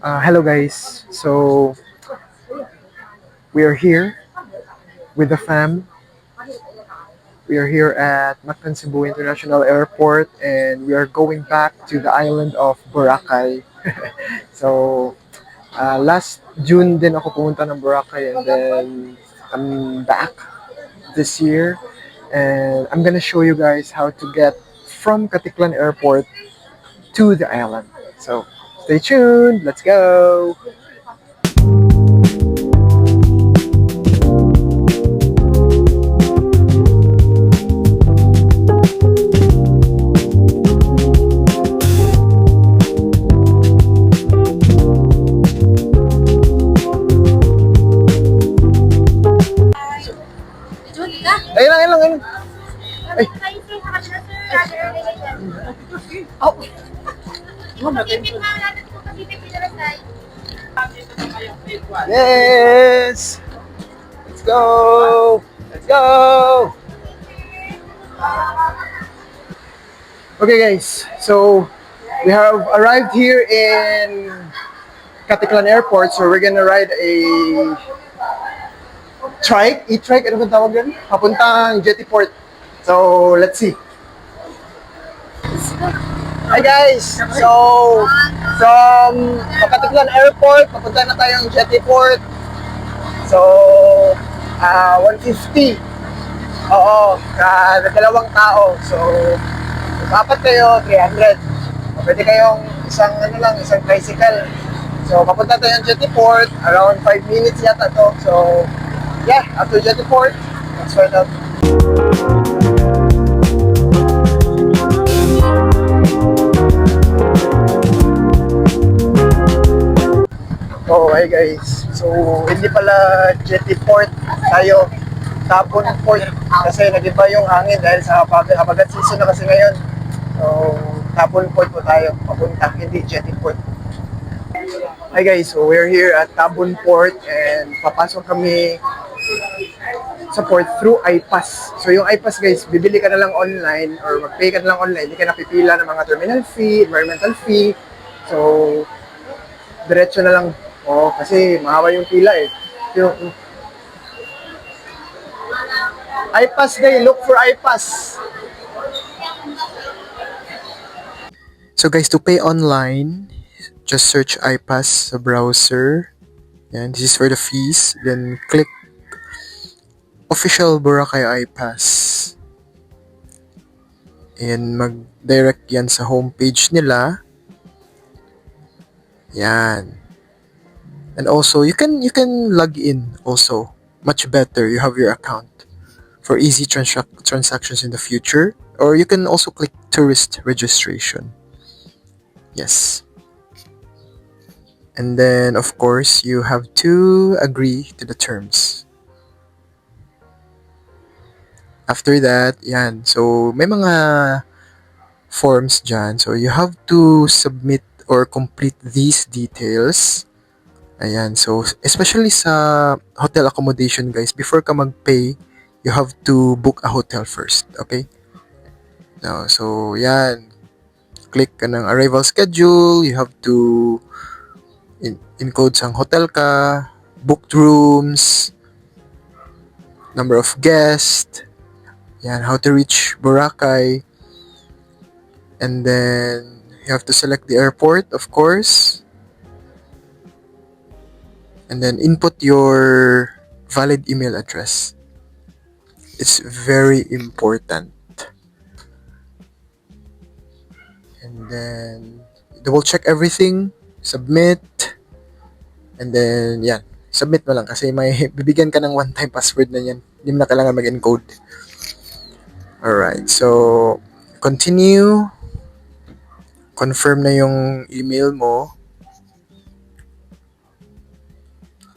Hello guys. So we are here with the fam. We are here at Mactan Cebu International Airport and we are going back to the island of Boracay. So last June din ako pumunta ng Boracay and then I'm back this year and I'm gonna show you guys how to get from Katiklan Airport to the island. So stay tuned. Let's go. Ayun lang, ayun lang, ayun lang. Ay. Oh. Yes! Let's go! Let's go! Okay guys, so we have arrived here in Katiklan Airport. So we're gonna ride a trike, e-trike, ano ba tawag yan? Papuntang Jetty Port. So let's see. Hi guys! So from Katiklan Airport, papunta na tayong Jetty Port. So 150. Oo, dalawang tao. So kung apat kayo, 300. Pwede kayong isang tricycle. So papunta tayong Jetty Port, around 5 minutes yata to. So yeah, after Jetty Port, let's find out. Oh, hi guys. So, hindi pala Jetty Port tayo, Tapon Port. Kasi nag-iba yung hangin dahil sa habagat season na kasi ngayon. So, Tapon Port po tayo, papunta, hindi Jetty Port. Hi guys, so we're here at Tabon Port and papasok kami sa port through iPass. So yung iPass guys, bibili ka na lang online or mag-pay ka na lang online, hindi ka napipila ng mga terminal fee, environmental fee. So, diretso na lang. Oh, kasi mahaba yung pila eh. Yung iPass guys, look for iPass. So guys, to pay online, just search iPass sa browser. And this is for the fees. Then click official Boracay iPass. And mag-direct yan sa homepage nila. Yan. And also, you can log in also. Much better. You have your account for easy transactions in the future. Or you can also click tourist registration. Yes. And then, of course, you have to agree to the terms. After that, yan. So, may mga forms dyan. So, you have to submit or complete these details. Ayan. So, especially sa hotel accommodation, guys, before ka mag-pay, you have to book a hotel first. Okay? Now, so, yan. Click ka ng arrival schedule. You have to encode sang hotel ka, booked rooms, number of guests, yan, how to reach Boracay, and then you have to select the airport, of course, and then input your valid email address. It's very important. And then double check everything, submit, and then yan, submit mo lang kasi may bibigyan ka ng one-time password na yan. Hindi mo na kailangan mag-encode. Alright, so continue. Confirm na yung email mo.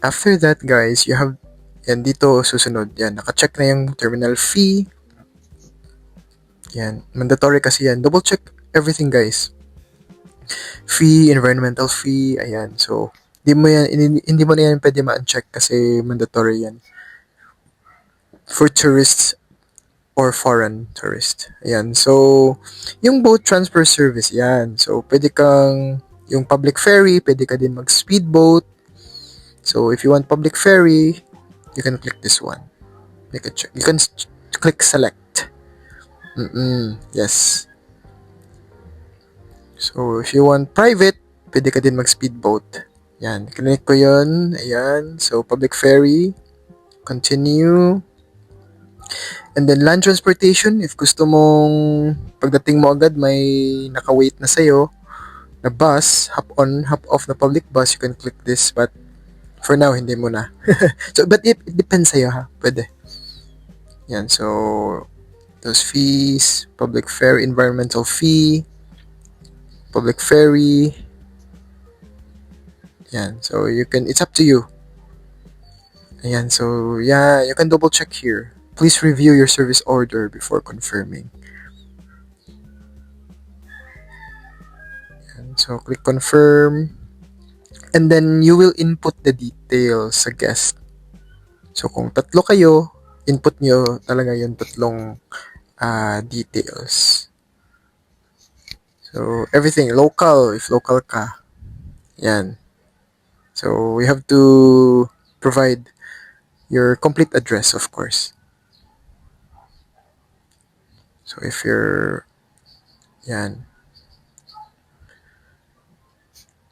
After that, guys, you have, yan, dito susunod. Yan, naka-check na yung terminal fee. Yan, mandatory kasi yan. Double check everything, guys. Fee, environmental fee, ayan. So, hindi mo na yan pwede ma-uncheck kasi mandatory yan. For tourists or foreign tourist. Ayan. So, yung boat transfer service, yan. So, pwede kang Yung public ferry, pwede ka din mag-speedboat. So, if you want public ferry, you can click this one. Make a check. You can click select. Yes. So, if you want private, pwede ka din mag-speedboat. Yan. Click ko yun. Ayan. So, public ferry. Continue. And then, land transportation. If gusto mong pagdating mo agad, may naka-wait na sa'yo na bus, hop on, hop off na public bus, you can click this. But, for now, hindi mo na. So, but it depends sa'yo ha. Pwede. Yan. So, those fees, public ferry, environmental fee, public ferry. Yan. So, you can, it's up to you. Ayan. So, yeah, you can double check here. Please review your service order before confirming. Ayan. So, click confirm. And then, you will input the details sa guest. So, kung tatlo kayo, input nyo talaga yung tatlong details. So, everything. Local, if local ka. Yan. So, we have to provide your complete address, of course. So, if you're, yan.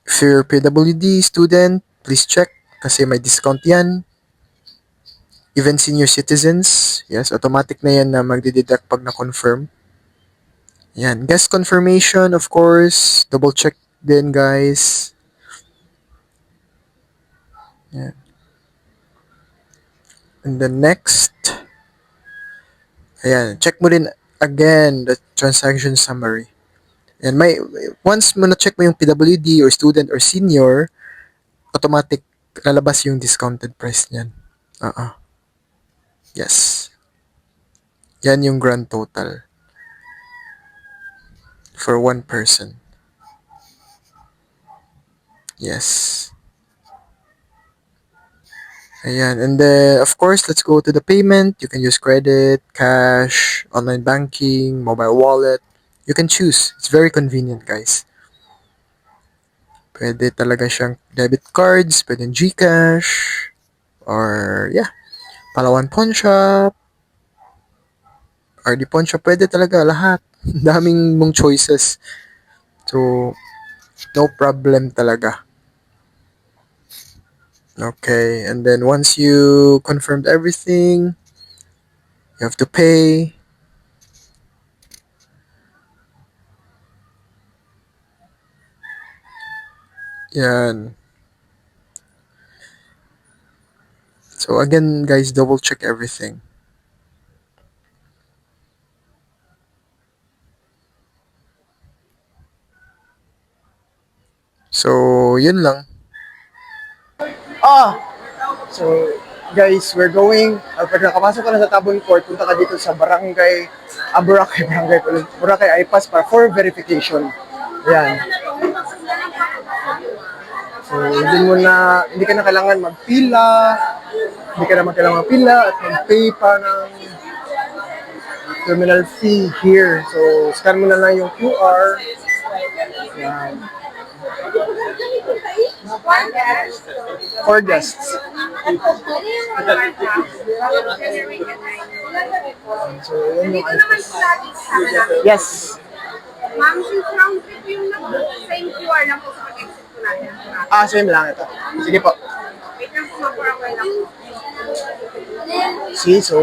If you're PWD student, please check kasi may discount yan. Even senior citizens, yes, automatic na yan na magdideduct pag na-confirm. Yan. Guest confirmation, of course. Double check din, guys. Yan. And then next, ayan, check mo din again the transaction summary. And once mo na-check mo yung PWD or student or senior, automatic lalabas yung discounted price niyan. Yes. Yan yung grand total for one person. Yes. Ayan. And then, of course, let's go to the payment. You can use credit, cash, online banking, mobile wallet. You can choose. It's very convenient, guys. Pwede talaga siyang debit cards, pwede GCash, or yeah, Palawan Pawn Shop, RD Pawn Shop, pwede talaga lahat. Daming mong choices. So, no problem talaga. Okay, and then once you confirmed everything, you have to pay. Yan. So again, guys, double check everything. So, yun lang. So, guys, we're going, pag nakapasok ka na sa Tabon Court, punta ka dito sa Barangay, Boracay I-Pass para for verification. Ayan. So, hindi ka na kailangan magpila, at mag-pay pa ng terminal fee here. So, scan mo na lang yung QR. Ayan. 4 guests. So, yun yung I-Pass. Yes. Ma'am, since round trip yung same QR lang po sa pag-exit po natin. Same lang ito. Sige po. Wait lang po, mapurapay lang po. See, so,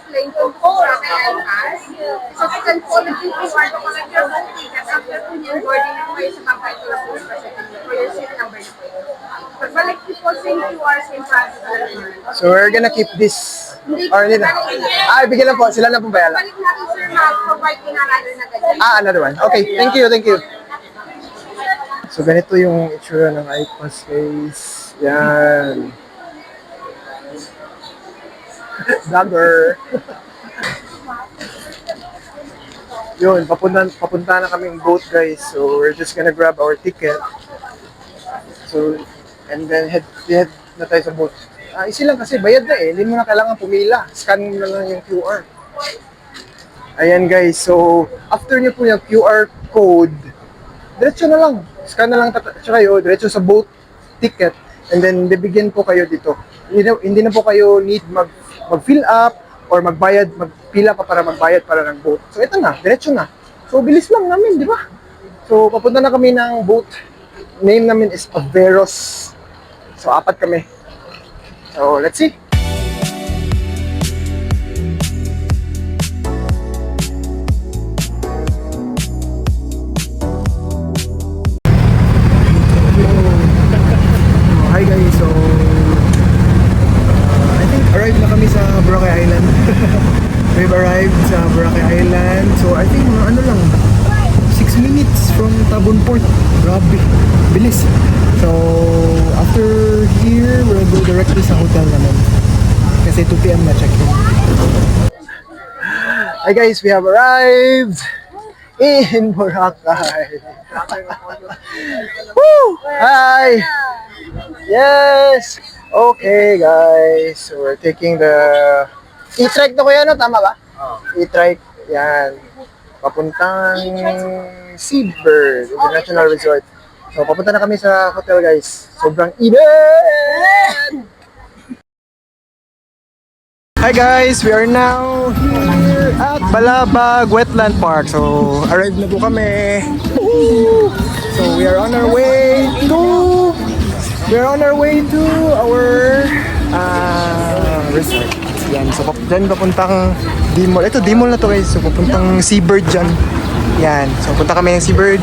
Lane po po sa akin I-Pass. So, second po, nag-QR po collect your book ticket after po yung boarding na po kayo sa bangkay ko lang po sa for your seat number na po yun. Pagbalik po, same QR, same process. so we're gonna keep this. Or hindi na. Bigyan lang po. Sila na po bayala. Balik natin, sir, mag-provide po na natin na ganyan. Another one. Okay, thank you. So, ganito yung itsura ng I-Pass, guys. Yan. Vlogger. Yun, papunta na kaming boat, guys. So, we're just gonna grab our ticket. So, and then head na tayo sa boat. Easy lang kasi bayad na eh. Hindi mo na kailangan pumila. Scan mo na lang yung QR. Ayan, guys. So, after nyo po yung QR code, diretso na lang. Scan na lang kayo, diretso sa boat ticket, and then bibigyan po kayo dito. Hindi na po kayo need mag-fill up or magpila pa para magbayad para ng boat. So ito na, diretso na. So bilis lang namin, di ba? So papunta na kami ng boat. Name namin is Averos. So 4 kami. So let's see. Hi guys, so I think arrived na kami sa Boracay Island. We've arrived sa Boracay Island. So I think ano lang, 6 minutes from Tabon Port. Grabe, bilis. So after here, we'll go directly sa hotel naman. Kasi 2 PM na check-in. Hi guys, we have arrived in Boracay. Woo! Hi! Yes! Okay, guys. So, we're taking the e-trike na kuya, no? Tama ba? E-trike. Yan. Papuntang Seabird International Resort. So, papunta na kami sa hotel, guys. Sobrang init! Hi guys! We are now here at Balabag Wetland Park. So, arrived na po kami. Woohoo! So, we are on our way to our resort. Yan. So, dyan papuntang D-Mall. Ito, D-Mall na to guys. So, papuntang Seabird dyan. Yan. So, punta kami ng Seabird.